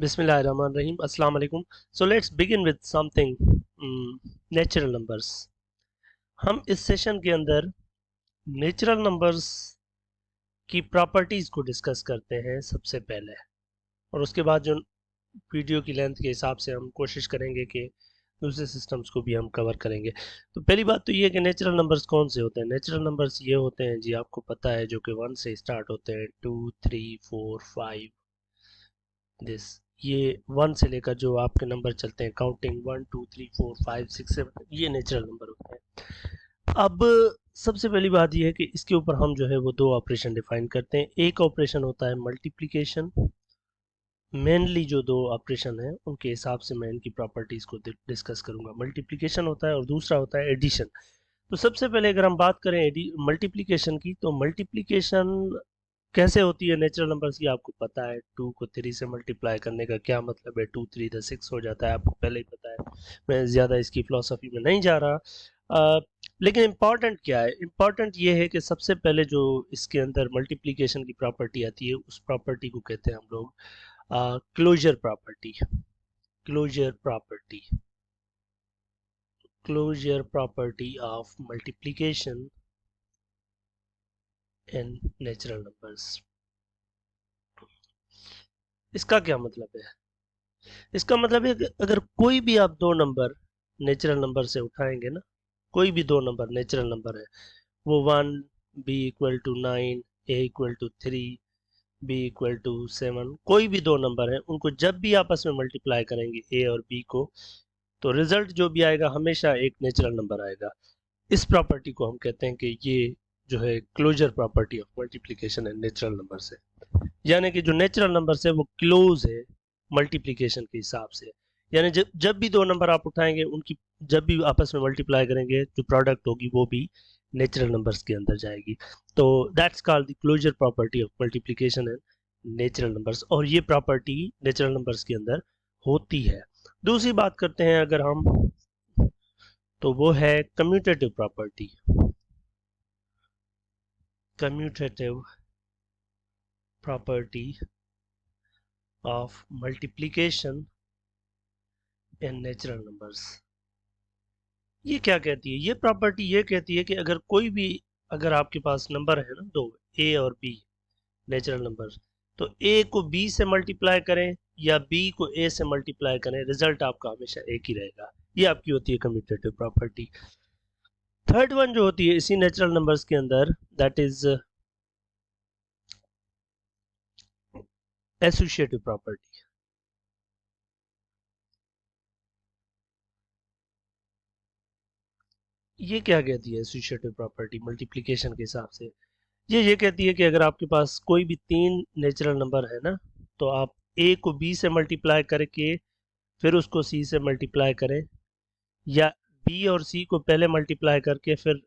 Bismillahirrahmanirrahim. Assalamu alaikum. So let's begin with something natural numbers. हम इस session के अंदर नेचुरल नंबर्स की प्रॉपर्टीज को डिस्कस करते हैं सबसे पहले, और उसके बाद जो वीडियो की लेंथ के हिसाब से हम कोशिश करेंगे कि दूसरे सिस्टम्स को भी हम कवर करेंगे। तो पहली बात तो ये है कि नेचुरल नंबर्स कौन से होते हैं। नेचुरल नंबर्स ये होते हैं जी, आपको पता है, जो कि 1 से स्टार्ट होते हैं, 2 3 4 5 दिस। ये 1 से लेकर जो आपके नंबर चलते हैं, काउंटिंग 1 2 3 4 5 6 7, ये नेचुरल नंबर होते हैं। अब सबसे पहली बात यह है कि इसके ऊपर हम जो है वो दो ऑपरेशन डिफाइन करते हैं। एक ऑपरेशन होता है मल्टीप्लिकेशन। मेनली जो दो ऑपरेशन है उनके हिसाब से मैं इनकी प्रॉपर्टीज को डिस्कस करूंगा। मल्टीप्लिकेशन होता है और दूसरा होता है एडिशन। तो सबसे पहले अगर हम बात करें मल्टीप्लिकेशन की, तो मल्टीप्लिकेशन कैसे होती है नेचुरल नंबर्स की आपको पता है। 2 को 3 से मल्टीप्लाई करने का क्या मतलब है, 2 3 6 हो जाता है, आपको पहले ही पता है। मैं ज़्यादा इसकी फिलोसफी में नहीं जा रहा। लेकिन इम्पॉर्टेंट क्या है, इम्पॉर्टेंट ये है कि सबसे पहले जो इसके अंदर मल्टीप्लिकेशन की प्रॉपर्टी आती है, उस प्रॉपर्टी को कहते हैं हम लोग closure property. Closure property, closure property of multiplication in natural numbers. इसका क्या मतलब है? इसका मतलब है कि अगर कोई भी आप दो नंबर नेचुरल नंबर से उठाएंगे ना, कोई भी दो नंबर नेचुरल नंबर है, वो 1, b = 9, a = 3, b = 7, कोई भी दो नंबर है, उनको जब भी आपस में मल्टीप्लाई करेंगे a और b को, तो रिजल्ट जो भी आएगा हमेशा एक नेचुरल नंबर आएगा। इस प्रॉपर्टी को हम कहते हैं कि ये जो है क्लोजर प्रॉपर्टी ऑफ मल्टीप्लिकेशन है नेचुरल नंबर से। यानी कि जो नेचुरल नंबर है वो क्लोज है मल्टीप्लिकेशन के हिसाब से। यानी जब जब भी दो नंबर आप उठाएंगे, उनकी जब भी आपस में मल्टीप्लाई करेंगे, जो प्रोडक्ट होगी वो भी नेचुरल नंबर्स के अंदर जाएगी। तो that's called the closure property of multiplication and natural numbers, और ये प्रॉपर्टी नेचुरल नंबर्स के अंदर होती है। दूसरी बात करते हैं अगर हम, तो वो है commutative property. Commutative property of multiplication in natural numbers. ये क्या कहती है? ये प्रॉपर्टी ये कहती है कि अगर कोई भी, अगर आपके पास नंबर है ना दो, ए और बी, नेचुरल नंबर, तो ए को बी से मल्टीप्लाई करें या बी को ए से मल्टीप्लाई करें, रिजल्ट आपका हमेशा एक ही रहेगा। ये आपकी होती है कम्यूटेटिव प्रॉपर्टी। थर्ड वन जो होती है इसी नेचुरल नंबर्स के अंदर, दैट इज एसोसिएटिव प्रॉपर्टी। ये क्या कहती है एसोसिएटिव प्रॉपर्टी मल्टीप्लिकेशन के हिसाब से? ये कहती है कि अगर आपके पास कोई भी तीन नेचुरल नंबर है ना, तो आप ए को बी से मल्टीप्लाई करके फिर उसको सी से मल्टीप्लाई करें, या बी और सी को पहले मल्टीप्लाई करके फिर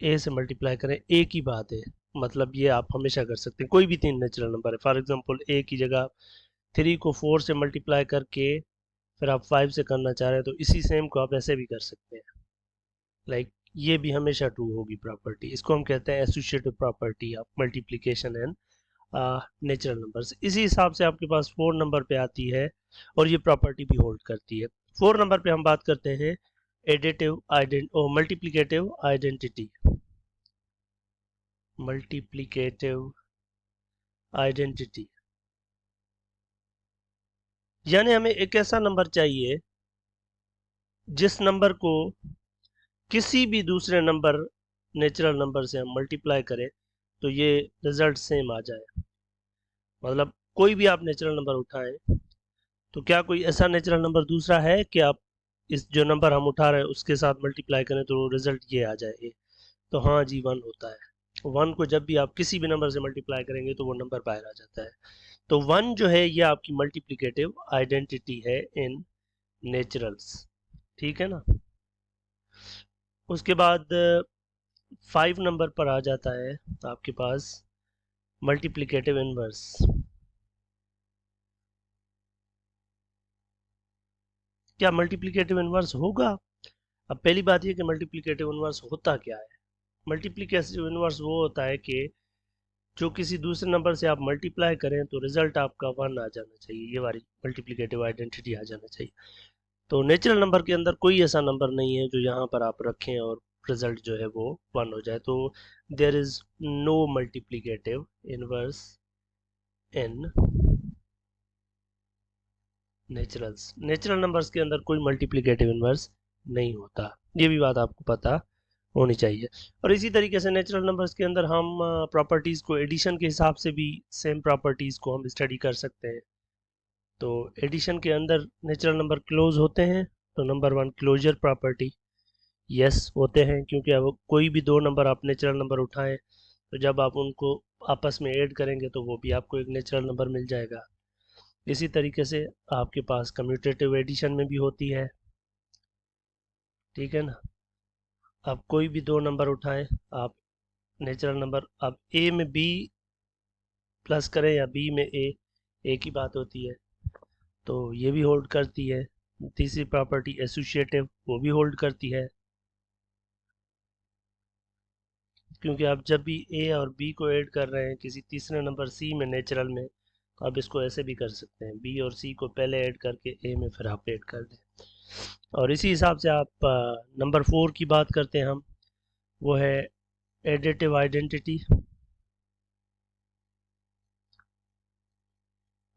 ए से मल्टीप्लाई करें, एक ही बात है। मतलब ये आप हमेशा कर सकते हैं, कोई भी तीन नेचुरल नंबर है। फॉर एग्जांपल ए की जगह 3 को 4 से मल्टीप्लाई करके फिर आप 5 से करना चाह रहे हैं, तो इसी सेम को आप ऐसे भी कर सकते हैं। लाइक ये भी हमेशा ट्रू होगी प्रॉपर्टी। इसको हम कहते हैं associative property of multiplication and natural numbers. इसी हिसाब से आपके पास 4 नंबर पे आती है और ये प्रॉपर्टी भी होल्ड करती है। 4 नंबर पे हम बात करते हैं additive multiplicative identity. Multiplicative identity यानी हमें एक ऐसा नंबर चाहिए जिस नंबर को किसी भी दूसरे नंबर नेचुरल नंबर से हम मल्टीप्लाई करें तो ये रिजल्ट सेम आ जाए। मतलब कोई भी आप नेचुरल नंबर उठाएं, तो क्या कोई ऐसा नेचुरल नंबर दूसरा है कि आप इस जो नंबर हम उठा रहे हैं उसके साथ मल्टीप्लाई करें तो रिजल्ट ये आ जाए? तो हाँ जी, 1 होता है। 1 को जब भी आप किसी भी नंबर से मल्टीप्लाई करेंगे तो वो नंबर बाहर आ जाता है। तो 1 जो है ये आपकी मल्टीप्लिकेटिव आइडेंटिटी है इन नेचुरल्स। ठीक है ना? उसके बाद 5 नंबर पर आ जाता है आपके पास मल्टीप्लिकेटिव इनवर्स। क्या मल्टीप्लिकेटिव इनवर्स होगा? अब पहली बात ये कि मल्टीप्लिकेटिव इनवर्स होता क्या है। मल्टीप्लिकेटिव इनवर्स वो होता है कि जो किसी दूसरे नंबर से आप मल्टीप्लाई करें तो रिजल्ट आपका 1 आ जाना चाहिए, ये वाली मल्टीप्लिकेटिव आइडेंटिटी आ जाना चाहिए। तो नेचुरल नंबर के अंदर कोई ऐसा नंबर नहीं है जो यहाँ पर आप रखें और रिजल्ट जो है वो 1 हो जाए। तो there is no multiplicative inverse in natural numbers के अंदर कोई मल्टीप्लिकेटिव इनवर्स नहीं होता, ये भी बात आपको पता होनी चाहिए। और इसी तरीके से नेचुरल नंबर्स के अंदर हम प्रॉपर्टीज़ को एडिशन के हिसाब से भी सेम प्रॉपर्टीज़ को हम स्टडी कर सकते हैं। तो एडिशन के अंदर नेचुरल नंबर क्लोज होते हैं, तो नंबर 1 क्लोजर प्रॉपर्टी यस होते हैं, क्योंकि अब कोई भी दो नंबर आप नेचुरल नंबर उठाएं तो जब आप उनको आपस में ऐड करेंगे तो वो भी आपको एक नेचुरल नंबर मिल जाएगा। इसी तरीके से आपके पास कम्यूटेटिव एडिशन में भी होती है, ठीक है ना। आप कोई भी दो नंबर उठाएं, आप नेचुरल नंबर, आप ए में बी प्लस करें या बी में ए, एक ही बात होती है, तो ये भी होल्ड करती है। तीसरी प्रॉपर्टी एसोसिएटिव, वो भी होल्ड करती है, क्योंकि आप जब भी ए और बी को ऐड कर रहे हैं किसी तीसरे नंबर सी में नेचुरल में, तो आप इसको ऐसे भी कर सकते हैं, बी और सी को पहले ऐड करके ए में फिर आप ऐड कर दें। और इसी हिसाब से आप नंबर 4 की बात करते हैं हम, वो है एडिटिव आइडेंटिटी।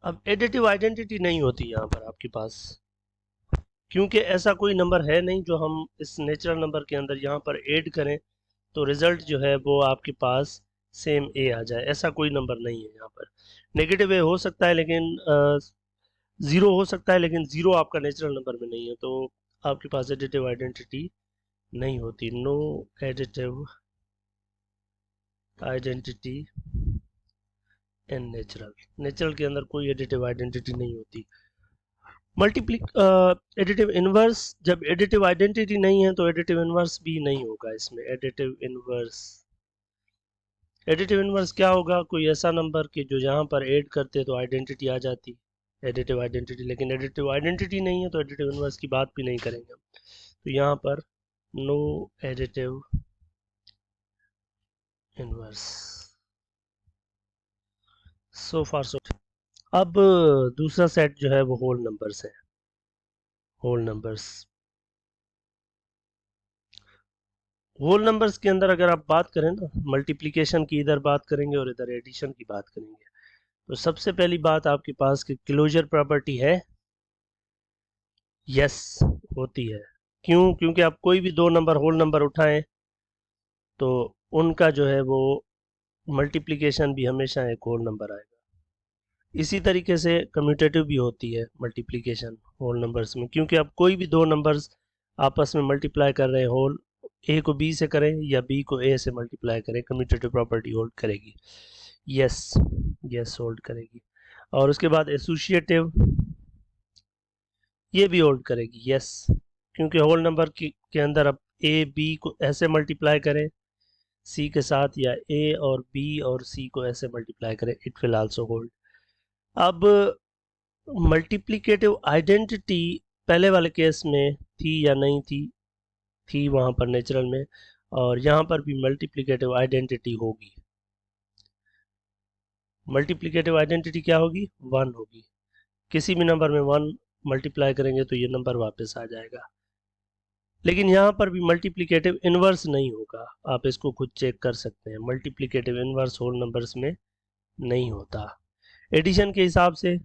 अब एडिटिव आइडेंटिटी नहीं होती यहाँ पर आपके पास, क्योंकि ऐसा कोई नंबर है नहीं जो हम इस नेचुरल नंबर के अंदर यहाँ पर ऐड करें तो रिजल्ट जो है वो आपके पास सेम ए आ जाए, ऐसा कोई नंबर नहीं है यहाँ पर। नेगेटिव ए हो सकता है लेकिन ज़ीरो हो सकता है, लेकिन ज़ीरो आपका नेचुरल नंबर में नहीं है, तो आपके पास एडिटिव आइडेंटिटी नहीं होती। No additive identity in natural के अंदर कोई एडिटिव आइडेंटिटी नहीं होती। एडिटिव इनवर्स, जब एडिटिव आइडेंटिटी नहीं है तो एडिटिव इनवर्स भी नहीं होगा इसमें। एडिटिव इनवर्स क्या होगा, कोई ऐसा नंबर कि जो यहाँ पर ऐड करते तो आइडेंटिटी आ जाती, एडिटिव आइडेंटिटी, लेकिन एडिटिव आइडेंटिटी नहीं है तो एडिटिव इनवर्स की बात भी नहीं करेंगे हम। तो यहाँ पर नो एडिटिव इनवर्स, सो फार सो। अब दूसरा सेट जो है वो होल नंबर्स है। होल नंबर्स के अंदर अगर आप बात करें ना, मल्टीप्लिकेशन की इधर बात करेंगे और इधर एडिशन की बात करेंगे, तो सबसे पहली बात आपके पास कि क्लोजर प्रॉपर्टी है, यस होती है। क्यों? क्योंकि आप कोई भी दो नंबर होल नंबर उठाएं तो उनका जो है वो मल्टीप्लिकेशन भी हमेशा एक होल नंबर आएगा। इसी तरीके से कम्यूटेटिव भी होती है मल्टीप्लिकेशन होल नंबर्स में, क्योंकि आप कोई भी दो नंबर्स आपस में मल्टीप्लाई कर रहे हैं, होल ए को बी से करें या बी को ए से मल्टीप्लाई करें, कम्यूटेटिव प्रॉपर्टी होल्ड करेगी, यस यस होल्ड करेगी। और उसके बाद एसोसिएटिव, ये भी होल्ड करेगी, यस, क्योंकि होल नंबर के अंदर आप ए बी को ऐसे मल्टीप्लाई करें सी के साथ, या ए और बी और सी को ऐसे मल्टीप्लाई करें, इट विल आल्सो होल्ड। अब मल्टीप्लिकेटिव आइडेंटिटी पहले वाले केस में थी या नहीं थी वहाँ पर नेचुरल में, और यहाँ पर भी मल्टीप्लिकेटिव आइडेंटिटी होगी। मल्टीप्लिकेटिव आइडेंटिटी क्या होगी? 1 होगी। किसी भी नंबर में 1 मल्टीप्लाई करेंगे तो ये नंबर वापस आ जाएगा। लेकिन यहाँ पर भी मल्टीप्लिकेटिव इनवर्स नहीं होगा, आप इसको खुद चेक कर सकते हैं, मल्टीप्लिकेटिव इनवर्स होल नंबर्स में नहीं होता। एडिशन के हिसाब से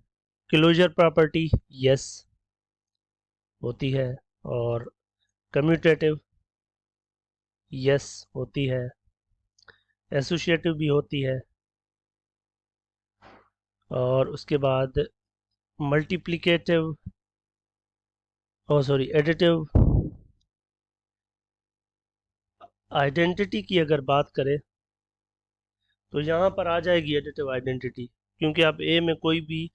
क्लोजर प्रॉपर्टी यस होती है, और कम्यूटेटिव यस होती है, एसोसिएटिव भी होती है, और उसके बाद मल्टीप्लिकेटिव एडिटिव आइडेंटिटी की अगर बात करें तो यहाँ पर आ जाएगी एडिटिव आइडेंटिटी, क्योंकि आप ए में कोई भी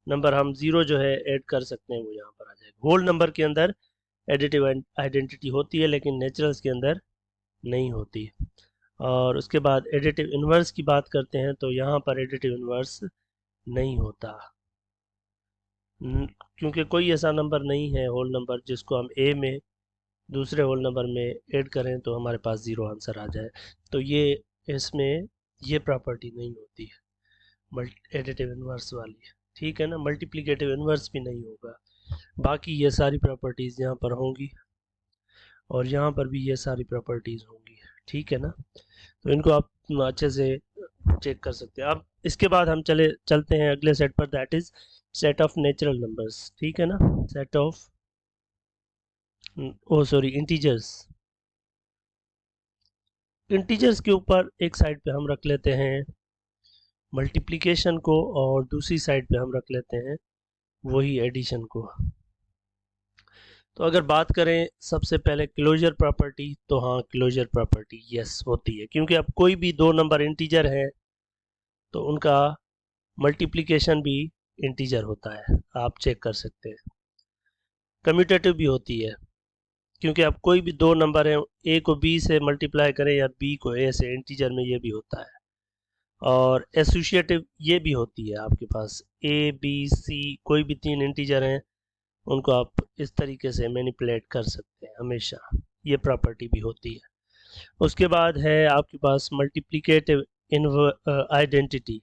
नंबर हम ज़ीरो जो है ऐड कर सकते हैं, वो यहाँ पर आ जाएगा। होल नंबर के अंदर एडिटिव आइडेंटिटी होती है लेकिन नेचुरल्स के अंदर नहीं होती। और उसके बाद एडिटिव इनवर्स की बात करते हैं तो यहाँ पर एडिटिव इनवर्स नहीं होता, क्योंकि कोई ऐसा नंबर नहीं है होल नंबर जिसको हम ए में दूसरे होल नंबर में ऐड करें तो हमारे पास ज़ीरो आंसर आ जाए। तो ये इसमें ये प्रॉपर्टी नहीं होती है एडिटिव इन्वर्स वाली, ठीक है ना। मल्टीप्लिकेटिव इन्वर्स भी नहीं होगा। बाकी ये सारी प्रॉपर्टीज़ यहाँ पर होंगी और यहाँ पर भी ये सारी प्रॉपर्टीज़ होंगी, ठीक है ना। तो इनको आप अच्छे से चेक कर सकते हैं। अब इसके बाद हम चलते हैं अगले सेट पर, that is set of natural numbers, ठीक है ना। Set of integers. इंटीजर्स के ऊपर एक साइड पे हम रख लेते हैं मल्टीप्लिकेशन को और दूसरी साइड पे हम रख लेते हैं वही एडिशन को। तो अगर बात करें सबसे पहले क्लोजर प्रॉपर्टी, तो हाँ क्लोजर प्रॉपर्टी यस होती है, क्योंकि अब कोई भी दो नंबर इंटीजर है तो उनका मल्टीप्लिकेशन भी इंटीजर होता है, आप चेक कर सकते हैं। कम्यूटेटिव भी होती है, क्योंकि अब कोई भी दो नंबर है, ए को बी से मल्टीप्लाई करें या बी को ए से, इंटीजर में ये भी होता है। और एसोसिएटिव ये भी होती है, आपके पास ए बी सी कोई भी तीन इंटीजर हैं, उनको आप इस तरीके से मैनिपुलेट कर सकते हैं हमेशा, ये प्रॉपर्टी भी होती है। उसके बाद है आपके पास मल्टीप्लिकेटिव आइडेंटिटी।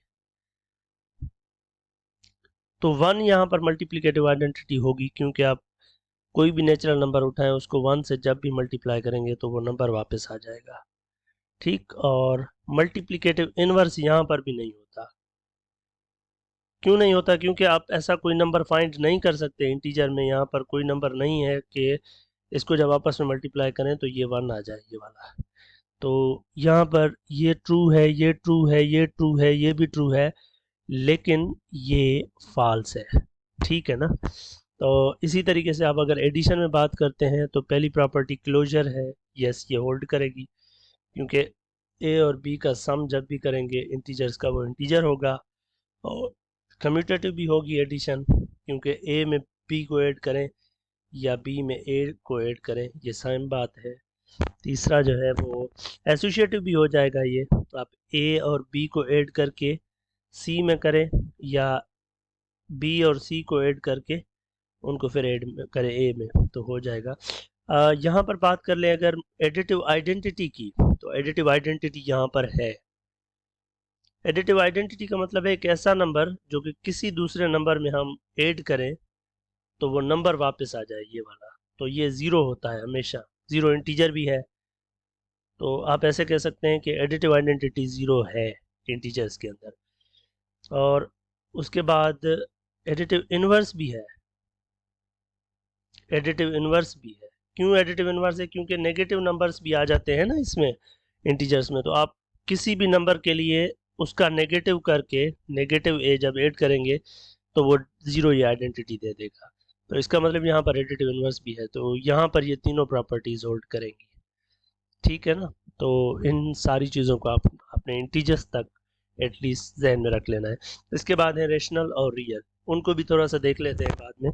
तो वन यहाँ पर मल्टीप्लिकेटिव आइडेंटिटी होगी, क्योंकि आप कोई भी नेचुरल नंबर उठाएं उसको वन से जब भी मल्टीप्लाई करेंगे तो वो नंबर वापस आ जाएगा, ठीक। और मल्टीप्लिकेटिव इनवर्स यहाँ पर भी नहीं होता। क्यों नहीं होता? क्योंकि आप ऐसा कोई नंबर फाइंड नहीं कर सकते इंटीजर में, यहाँ पर कोई नंबर नहीं है कि इसको जब आपस में मल्टीप्लाई करें तो ये वन आ जाए, ये वाला। तो यहाँ पर ये ट्रू है, ये ट्रू है, ये ट्रू है, ये भी ट्रू है, लेकिन ये फॉल्स है, ठीक है ना। तो इसी तरीके से आप अगर एडिशन में बात करते हैं तो पहली प्रॉपर्टी क्लोजर है, यस ये होल्ड करेगी, क्योंकि ए और बी का सम जब भी करेंगे इंटीजर्स का वो इंटीजर होगा। और कम्यूटेटिव भी होगी एडिशन, क्योंकि ए में बी को ऐड करें या बी में ए को ऐड करें, ये सेम बात है। तीसरा जो है वो एसोसिएटिव भी हो जाएगा, ये आप ए और बी को ऐड करके सी में करें या बी और सी को ऐड करके उनको फिर ऐड करें ए में, तो हो जाएगा। यहाँ पर बात कर लें अगर एडिटिव आइडेंटिटी की, तो एडिटिव आइडेंटिटी यहाँ पर है। एडिटिव आइडेंटिटी का मतलब है एक ऐसा नंबर जो कि किसी दूसरे नंबर में हम ऐड करें तो वो नंबर वापस आ जाए, ये वाला। तो ये ज़ीरो होता है हमेशा, ज़ीरो इंटीजर भी है। तो आप ऐसे कह सकते हैं कि एडिटिव आइडेंटिटी ज़ीरो है इंटीजर्स के अंदर। और उसके बाद एडिटिव इनवर्स भी है, एडिटिव इनवर्स भी है। क्यों एडिटिव इनवर्स है? क्योंकि नेगेटिव नंबर्स भी आ जाते हैं ना इसमें, इंटीजर्स में। तो आप किसी भी नंबर के लिए उसका नेगेटिव करके, नेगेटिव ए जब ऐड करेंगे तो वो ज़ीरो ये आइडेंटिटी दे देगा। तो इसका मतलब यहाँ पर एडिटिव इनवर्स भी है, तो यहाँ पर ये तीनों प्रॉपर्टीज होल्ड करेंगी, ठीक है ना। तो इन सारी चीज़ों को आप अपने इंटीजर्स तक एटलीस्ट जहन में रख लेना है। इसके बाद है रेशनल और रियल, उनको भी थोड़ा सा देख लेते हैं बाद में।